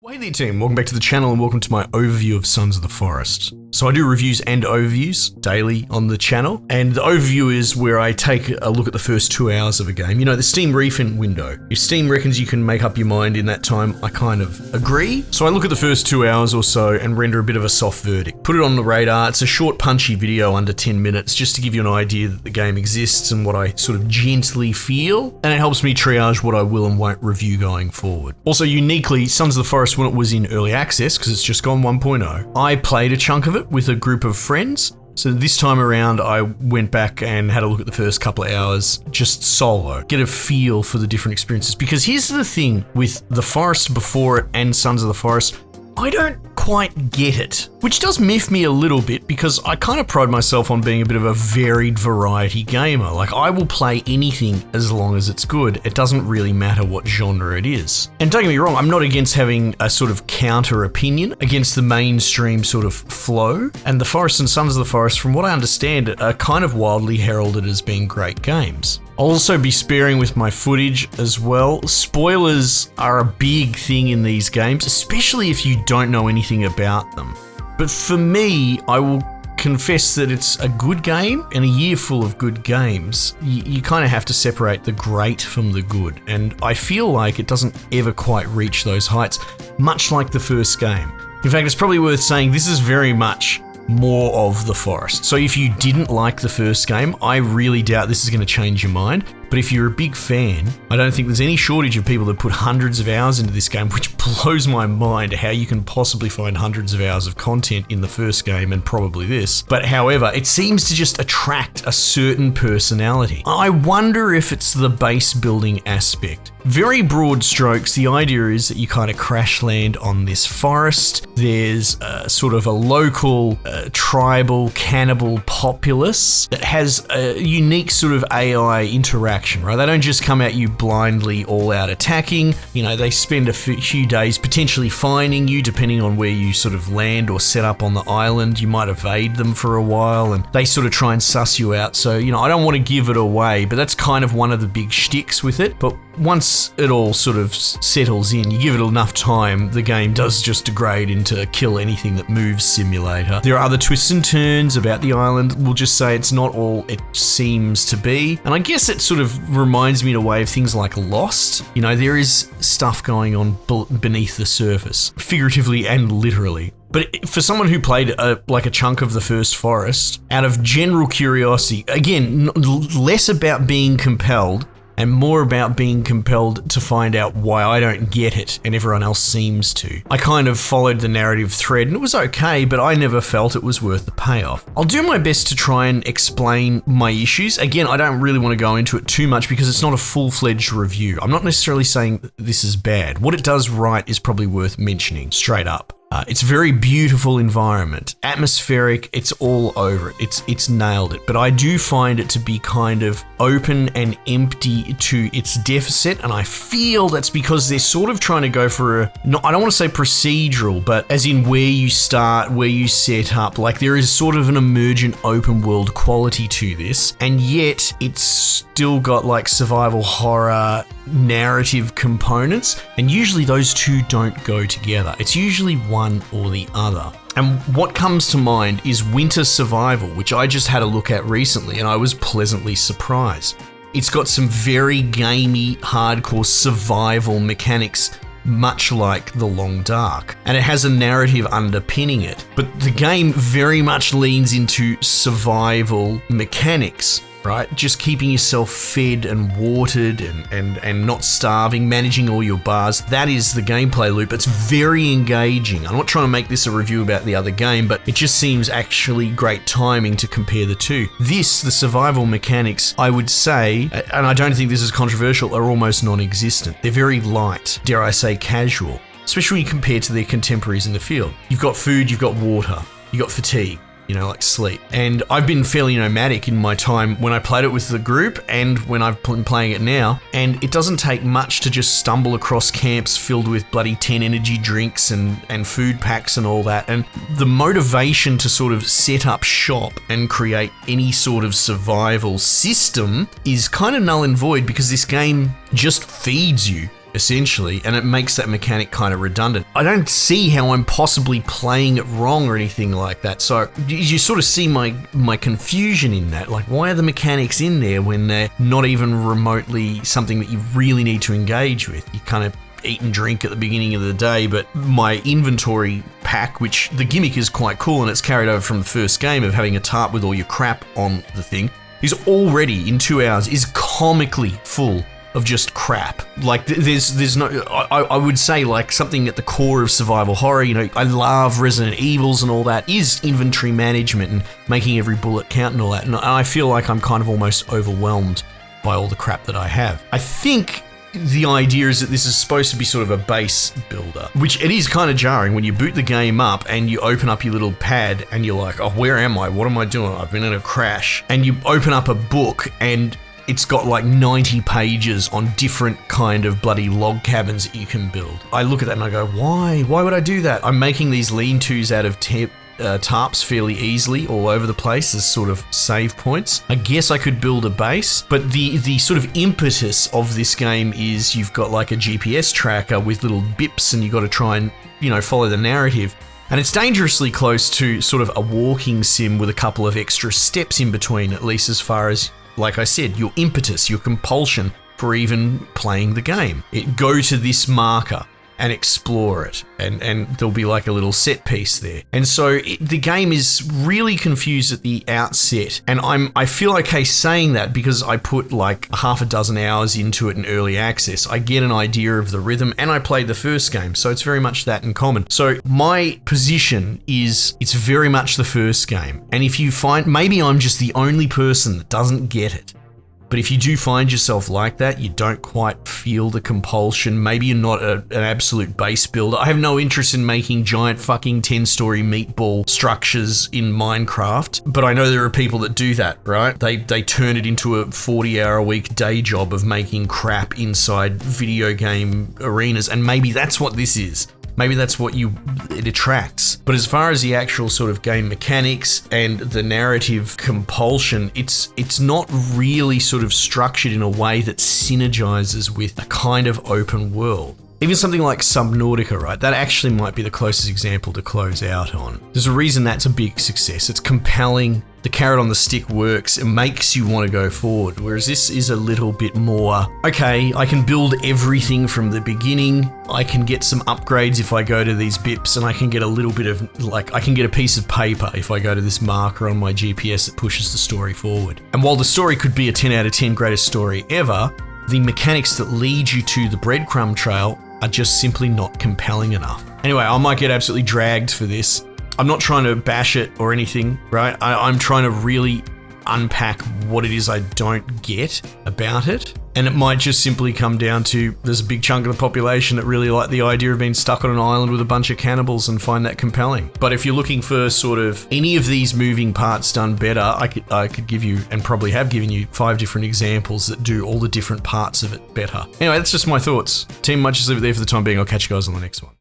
Hey there team, welcome back to the channel and welcome to my overview of Sons of the Forest. So I do reviews and overviews daily on the channel, and the overview is where I take a look at the first 2 hours of a game. You know, the Steam refund window. If Steam reckons you can make up your mind in that time, I kind of agree. So I look at the first 2 hours or so and render a bit of a soft verdict. Put it on the radar. It's a short punchy video under 10 minutes just to give you an idea that the game exists and what I sort of gently feel, and it helps me triage what I will and won't review going forward. Also uniquely, Sons of the Forest, when it was in early access, because it's just gone 1.0, I played a chunk of it with a group of friends. So this time around, I went back and had a look at the first couple of hours just solo, get a feel for the different experiences. Because here's the thing with The Forest before it and Sons of the Forest, I don't quite get it, which does miff me a little bit because I kind of pride myself on being a bit of a varied variety gamer. Like, I will play anything as long as it's good. It doesn't really matter what genre it is. And don't get me wrong, I'm not against having a sort of counter opinion against the mainstream sort of flow. And The Forest and Sons of the Forest, from what I understand, are kind of wildly heralded as being great games. I'll also be sparing with my footage as well. Spoilers are a big thing in these games, especially if you don't know anything about them. But for me, I will confess that it's a good game, and a year full of good games, you kind of have to separate the great from the good. And I feel like it doesn't ever quite reach those heights, much like the first game. In fact, it's probably worth saying this is very much more of The Forest. So if you didn't like the first game, I really doubt this is going to change your mind. But if you're a big fan, I don't think there's any shortage of people that put hundreds of hours into this game, which blows my mind how you can possibly find hundreds of hours of content in the first game and probably this. But however, it seems to just attract a certain personality. I wonder if it's the base building aspect. Very broad strokes, the idea is that you kind of crash land on this forest. There's sort of a local tribal cannibal populace that has a unique sort of AI interaction, right? They don't just come at you blindly all out attacking. You know, they spend a few days potentially finding you depending on where you sort of land or set up on the island. You might evade them for a while and they sort of try and suss you out. So, you know, I don't want to give it away, but that's kind of one of the big shticks with it. But once it all sort of settles in, you give it enough time, the game does just degrade into kill anything that moves simulator. There are other twists and turns about the island. We'll just say it's not all it seems to be. And I guess it sort of reminds me in a way of things like Lost. You know, there is stuff going on beneath the surface, figuratively and literally. But for someone who played like a chunk of the first Forest, out of general curiosity, again, less about being compelled and more about being compelled to find out why I don't get it and everyone else seems to. I kind of followed the narrative thread and it was okay, but I never felt it was worth the payoff. I'll do my best to try and explain my issues. Again, I don't really want to go into it too much because it's not a full-fledged review. I'm not necessarily saying this is bad. What it does right is probably worth mentioning straight up. It's a very beautiful environment, atmospheric, it's all over it, it's nailed it. But I do find it to be kind of open and empty to its deficit, and I feel that's because they're sort of trying to go for I don't want to say procedural, but as in where you start, where you set up, like there is sort of an emergent open world quality to this, and yet it's still got like survival horror narrative components, and usually those two don't go together. It's usually one or the other. And what comes to mind is Winter Survival, which I just had a look at recently and I was pleasantly surprised. It's got some very gamey, hardcore survival mechanics, much like The Long Dark, and it has a narrative underpinning it. But the game very much leans into survival mechanics, right? Just keeping yourself fed and watered and not starving, managing all your bars. That is the gameplay loop. It's very engaging. I'm not trying to make this a review about the other game, but it just seems actually great timing to compare the two. The survival mechanics, I would say, and I don't think this is controversial, are almost non-existent. They're very light, dare I say casual, especially when you compare to their contemporaries in the field. You've got food, you've got water, you've got fatigue, you know, like sleep. And I've been fairly nomadic in my time when I played it with the group and when I've been playing it now. And it doesn't take much to just stumble across camps filled with bloody 10 energy drinks and food packs and all that. And the motivation to sort of set up shop and create any sort of survival system is kind of null and void because this game just feeds you essentially, and it makes that mechanic kind of redundant. I don't see how I'm possibly playing it wrong or anything like that. So you sort of see my confusion in that. Like, why are the mechanics in there when they're not even remotely something that you really need to engage with? You kind of eat and drink at the beginning of the day, but my inventory pack, which the gimmick is quite cool and it's carried over from the first game of having a tarp with all your crap on the thing, is already in 2 hours is comically full of just crap. Like there's no, I would say like something at the core of survival horror, you know, I love Resident Evils and all that, is inventory management and making every bullet count and all that. And I feel like I'm kind of almost overwhelmed by all the crap that I have. I think the idea is that this is supposed to be sort of a base builder, which it is kind of jarring when you boot the game up and you open up your little pad and you're like, oh, where am I? What am I doing? I've been in a crash. And you open up a book and it's got like 90 pages on different kind of bloody log cabins that you can build. I look at that and I go, why? Why would I do that? I'm making these lean-tos out of tarps fairly easily all over the place as sort of save points. I guess I could build a base, but the sort of impetus of this game is you've got like a GPS tracker with little bips and you got to try and, you know, follow the narrative. And it's dangerously close to sort of a walking sim with a couple of extra steps in between, at least as far as, like I said, your impetus, your compulsion for even playing the game. Go to this marker and explore it, and there'll be like a little set piece there. And so the game is really confused at the outset, and I feel okay saying that because I put like half a dozen hours into it in early access. I get an idea of the rhythm, and I played the first game, so it's very much that in common. So my position is it's very much the first game, and if you find, maybe I'm just the only person that doesn't get it, but if you do find yourself like that, you don't quite feel the compulsion, maybe you're not an absolute base builder. I have no interest in making giant fucking 10-story meatball structures in Minecraft, but I know there are people that do that, right? They turn it into a 40-hour-a-week day job of making crap inside video game arenas, and maybe that's what this is. Maybe that's what it attracts. But as far as the actual sort of game mechanics and the narrative compulsion, it's not really sort of structured in a way that synergizes with a kind of open world. Even something like Subnautica, right? That actually might be the closest example to close out on. There's a reason that's a big success. It's compelling. The carrot on the stick works. It makes you want to go forward. Whereas this is a little bit more, okay, I can build everything from the beginning. I can get some upgrades if I go to these bips, and I can get a little bit of, like, I can get a piece of paper if I go to this marker on my GPS that pushes the story forward. And while the story could be a 10 out of 10 greatest story ever, the mechanics that lead you to the breadcrumb trail are just simply not compelling enough. Anyway, I might get absolutely dragged for this. I'm not trying to bash it or anything, right? I'm trying to really unpack what it is I don't get about it. And it might just simply come down to there's a big chunk of the population that really like the idea of being stuck on an island with a bunch of cannibals and find that compelling. But if you're looking for sort of any of these moving parts done better, I could give you, and probably have given you, 5 different examples that do all the different parts of it better. Anyway, that's just my thoughts. Team Munches, leave it there for the time being. I'll catch you guys on the next one.